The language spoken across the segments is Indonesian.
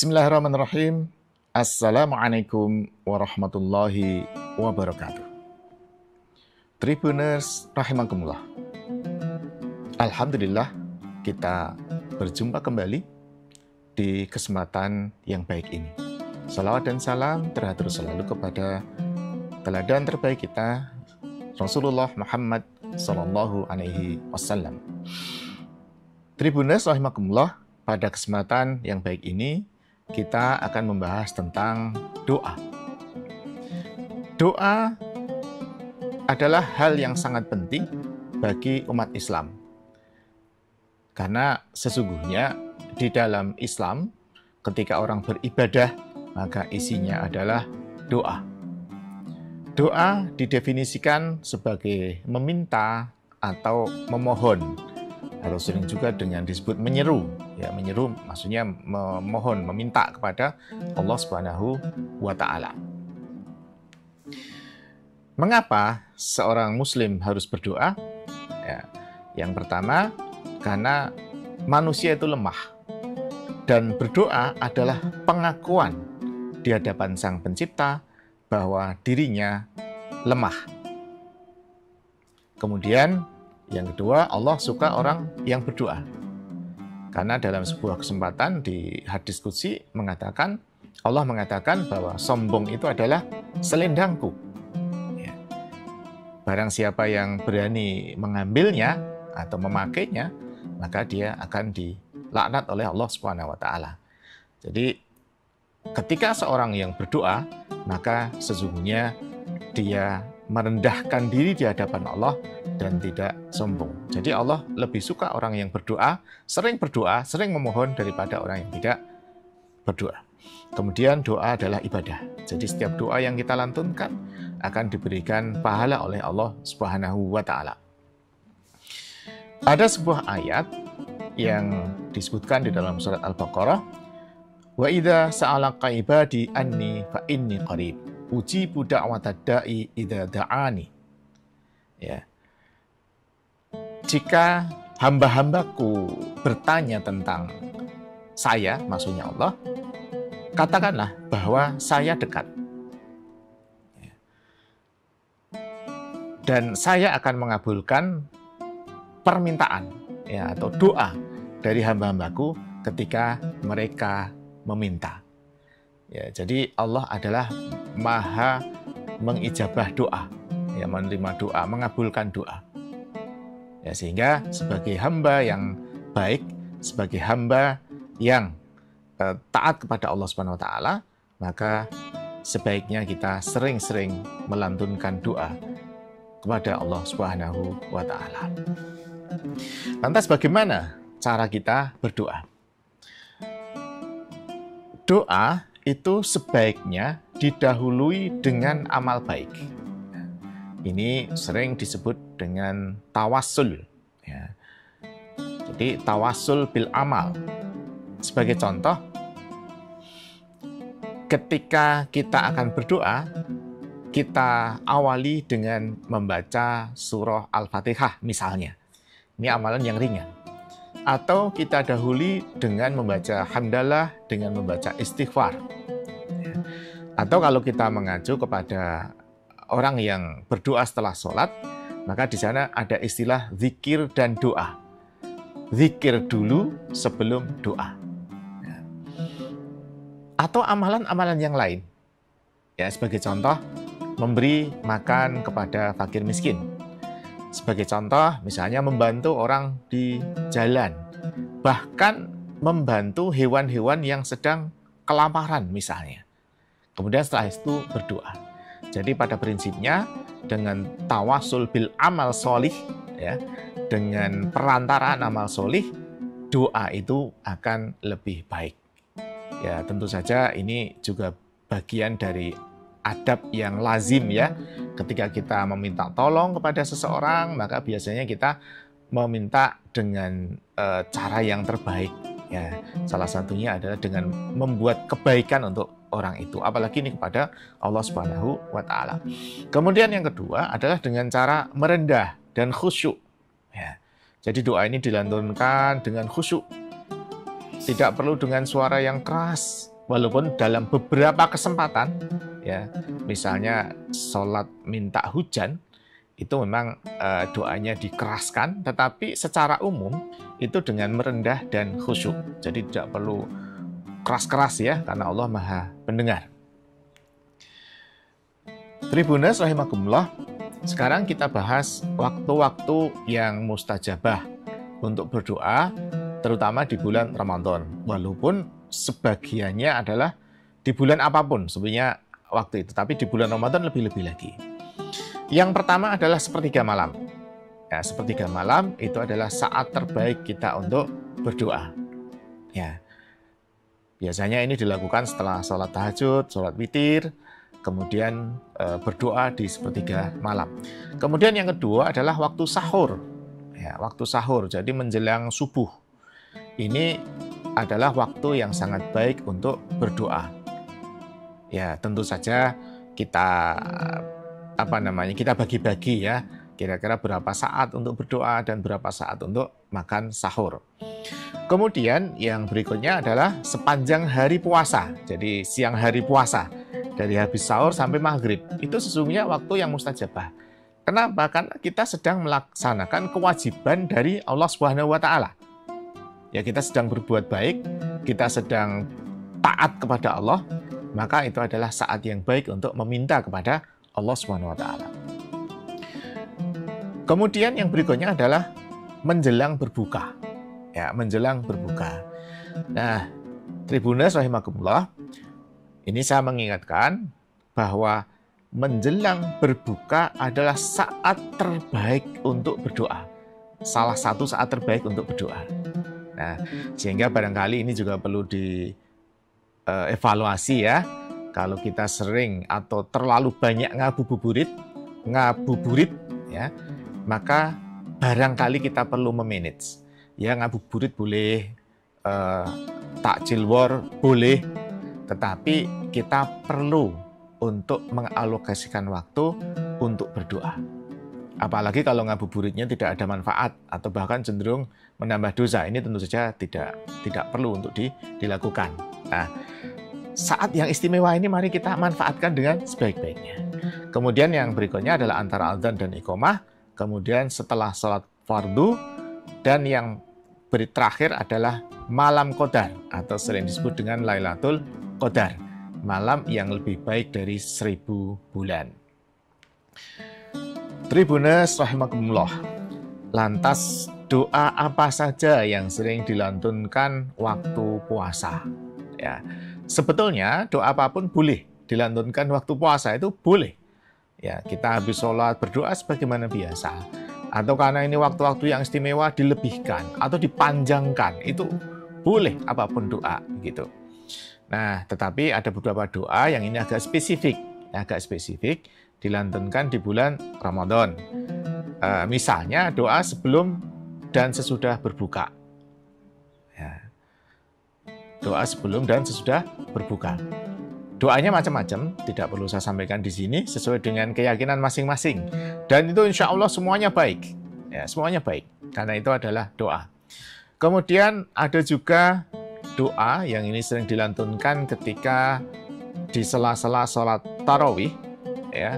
Bismillahirrahmanirrahim. Assalamualaikum warahmatullahi wabarakatuh. Tribuners rahimakumullah. Alhamdulillah kita berjumpa kembali di kesempatan yang baik ini. Salawat dan salam terhatur selalu kepada teladan terbaik kita, Rasulullah Muhammad Sallallahu Alaihi Wasallam. Tribuners rahimakumullah, pada kesempatan yang baik ini kita akan membahas tentang doa. Doa adalah hal yang sangat penting bagi umat Islam. Karena sesungguhnya di dalam Islam ketika orang beribadah maka isinya adalah doa. Doa didefinisikan sebagai meminta atau memohon, atau sering juga dengan disebut menyeru. Ya, menyeru maksudnya memohon, meminta kepada Allah Subhanahu wa Ta'ala. Mengapa seorang Muslim harus berdoa? Ya, yang pertama, karena manusia itu lemah, dan berdoa adalah pengakuan di hadapan Sang Pencipta bahwa dirinya lemah. Kemudian yang kedua, Allah suka orang yang berdoa. Karena dalam sebuah kesempatan di hadis qudsi mengatakan, Allah mengatakan bahwa sombong itu adalah selendangku. Ya. Barang siapa yang berani mengambilnya atau memakainya, maka dia akan dilaknat oleh Allah Subhanahu wa Ta'ala. Jadi ketika seorang yang berdoa, maka sesungguhnya dia merendahkan diri di hadapan Allah dan tidak sombong. Jadi Allah lebih suka orang yang berdoa, sering memohon daripada orang yang tidak berdoa. Kemudian doa adalah ibadah. Jadi setiap doa yang kita lantunkan akan diberikan pahala oleh Allah Subhanahu wa Ta'ala. Ada sebuah ayat yang disebutkan di dalam surat Al-Baqarah, wa idza sa'alaka ibadi anni fa inni qarib ujibu da'watad da'i idza da'ani. Ya. Jika hamba-hambaku bertanya tentang saya, maksudnya Allah, katakanlah bahwa saya dekat. Ya. Dan saya akan mengabulkan permintaan, ya, atau doa dari hamba-hambaku ketika mereka meminta. Ya, jadi Allah adalah Maha mengijabah doa, ya, menerima doa, mengabulkan doa. Ya, sehingga sebagai hamba yang baik, sebagai hamba yang taat kepada Allah Subhanahu wa Ta'ala, maka sebaiknya kita sering-sering melantunkan doa kepada Allah Subhanahu wa Ta'ala. Lantas bagaimana cara kita berdoa? Doa itu sebaiknya didahului dengan amal baik. Ini sering disebut dengan tawassul. Ya. Jadi tawassul bil amal. Sebagai contoh, ketika kita akan berdoa, kita awali dengan membaca surah Al-Fatihah misalnya. Ini amalan yang ringan. Atau kita dahului dengan membaca hamdalah, dengan membaca istighfar. Atau kalau kita mengacu kepada orang yang berdoa setelah sholat, maka di sana ada istilah zikir dan doa. Zikir dulu sebelum doa. Atau amalan-amalan yang lain. Ya, sebagai contoh, memberi makan kepada fakir miskin. Sebagai contoh, misalnya membantu orang di jalan. Bahkan membantu hewan-hewan yang sedang kelaparan misalnya. Kemudian setelah itu berdoa. Jadi pada prinsipnya dengan tawasul bil amal solih, ya, dengan perantaraan amal solih, doa itu akan lebih baik. Ya, tentu saja ini juga bagian dari adab yang lazim, ya. Ketika kita meminta tolong kepada seseorang, maka biasanya kita meminta dengan cara yang terbaik. Ya, salah satunya adalah dengan membuat kebaikan untuk orang itu, apalagi ini kepada Allah Subhanahu wa Ta'ala. Kemudian yang kedua adalah dengan cara merendah dan khusyuk. Ya. Jadi doa ini dilantunkan dengan khusyuk. Tidak perlu dengan suara yang keras, walaupun dalam beberapa kesempatan, ya, misalnya sholat minta hujan, itu memang doanya dikeraskan, tetapi secara umum itu dengan merendah dan khusyuk. Jadi tidak perlu keras-keras ya, karena Allah Maha Pendengar. Tribuners rahimakumullah, sekarang kita bahas waktu-waktu yang mustajabah untuk berdoa, terutama di bulan Ramadan. Walaupun sebagiannya adalah di bulan apapun sebenarnya waktu itu, tapi di bulan Ramadan lebih-lebih lagi. Yang pertama adalah sepertiga malam. Ya, sepertiga malam itu adalah saat terbaik kita untuk berdoa. Ya, biasanya ini dilakukan setelah sholat tahajud, sholat witir, kemudian berdoa di sepertiga malam. Kemudian yang kedua adalah waktu sahur. Ya, waktu sahur, jadi menjelang subuh. Ini adalah waktu yang sangat baik untuk berdoa. Ya, tentu saja kita kita bagi-bagi ya, kira-kira berapa saat untuk berdoa dan berapa saat untuk makan sahur. Kemudian yang berikutnya adalah sepanjang hari puasa. Jadi siang hari puasa, dari habis sahur sampai maghrib, itu sesungguhnya waktu yang mustajabah. Kenapa? Karena kita sedang melaksanakan kewajiban dari Allah Subhanahu wa Ta'ala. Ya, kita sedang berbuat baik, kita sedang taat kepada Allah, maka itu adalah saat yang baik untuk meminta kepada Allah Subhanahu wa Ta'ala. Kemudian yang berikutnya adalah menjelang berbuka. Ya, menjelang berbuka. Nah, Tribuners rahimakumullah, ini saya mengingatkan bahwa menjelang berbuka adalah saat terbaik untuk berdoa. Salah satu saat terbaik untuk berdoa. Nah, sehingga barangkali ini juga perlu dievaluasi ya. Kalau kita sering atau terlalu banyak ngabuburit ya, maka barangkali kita perlu memanage. Ya, ngabuburit boleh, takjil war boleh, tetapi kita perlu untuk mengalokasikan waktu untuk berdoa. Apalagi kalau ngabuburitnya tidak ada manfaat atau bahkan cenderung menambah dosa, ini tentu saja tidak perlu untuk dilakukan. Nah, saat yang istimewa ini mari kita manfaatkan dengan sebaik-baiknya. Kemudian yang berikutnya adalah antara adzan dan iqamah, kemudian setelah sholat fardu, dan yang terakhir adalah malam Qadar atau sering disebut dengan Lailatul Qadar, malam yang lebih baik dari 1000 bulan. Tribuners rahimakumullah, lantas doa apa saja yang sering dilantunkan waktu puasa? Ya, sebetulnya doa apapun boleh dilantunkan waktu puasa, itu boleh. Ya, kita habis sholat berdoa sebagaimana biasa. Atau karena ini waktu-waktu yang istimewa dilebihkan atau dipanjangkan, itu boleh apapun doa gitu. Nah, tetapi ada beberapa doa yang ini agak spesifik dilantunkan di bulan Ramadan. Misalnya doa sebelum dan sesudah berbuka. Ya. Doa sebelum dan sesudah berbuka. Doanya macam-macam, tidak perlu saya sampaikan di sini, sesuai dengan keyakinan masing-masing. Dan itu insya Allah semuanya baik. Ya, semuanya baik, karena itu adalah doa. Kemudian ada juga doa yang ini sering dilantunkan ketika di sela-sela sholat tarawih, ya,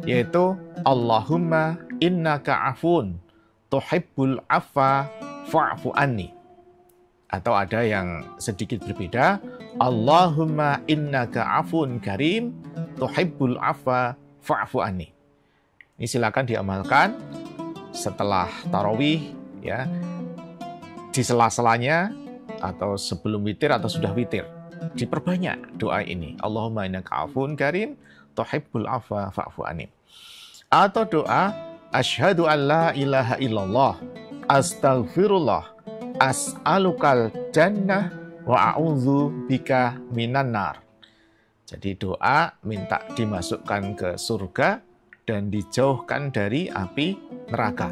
yaitu Allahumma innaka afun tuhibbul afwa fa'fu anni. Atau ada yang sedikit berbeda, Allahumma innaka afun karim tuhibbul afwa fa'fu anni. Ini silakan diamalkan setelah tarawih, ya, di sela-selanya atau sebelum witir atau sudah witir. Diperbanyak doa ini, Allahumma innaka afun karim tuhibbul afwa fa'fu anni. Atau doa asyhadu an la ilaha illallah astaghfirullah as'alukal jannah wa a'udzu bika minan nar. Jadi doa minta dimasukkan ke surga dan dijauhkan dari api neraka.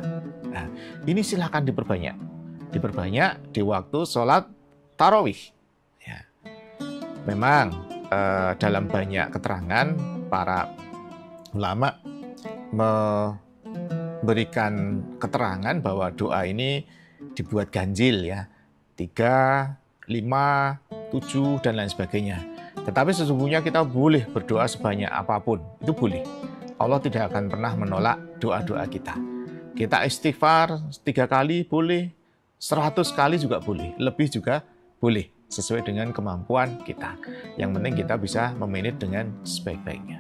Nah, ini silakan diperbanyak. Diperbanyak di waktu sholat tarawih. Ya. Memang dalam banyak keterangan para ulama memberikan keterangan bahwa doa ini dibuat ganjil ya, 3, 5, 7 dan lain sebagainya. Tetapi sesungguhnya kita boleh berdoa sebanyak apapun, itu boleh. Allah tidak akan pernah menolak doa-doa kita. Kita istighfar 3 kali boleh, 100 kali juga boleh, lebih juga boleh, sesuai dengan kemampuan kita. Yang penting kita bisa memanage dengan sebaik-baiknya.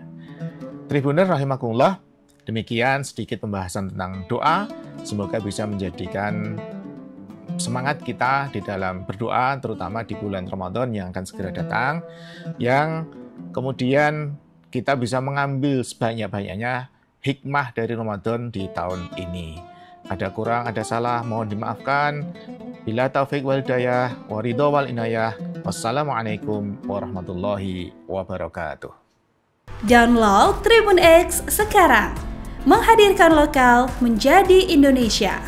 Tribuners rahimakumullah, demikian sedikit pembahasan tentang doa. Semoga bisa menjadikan semangat kita di dalam berdoa, terutama di bulan Ramadan yang akan segera datang, yang kemudian kita bisa mengambil sebanyak-banyaknya hikmah dari Ramadan di tahun ini. Ada kurang, ada salah, mohon dimaafkan. Bila taufik wal hidayah, wa ridho wal inayah. Wassalamualaikum warahmatullahi wabarakatuh. Download Tribun X sekarang, menghadirkan lokal menjadi Indonesia.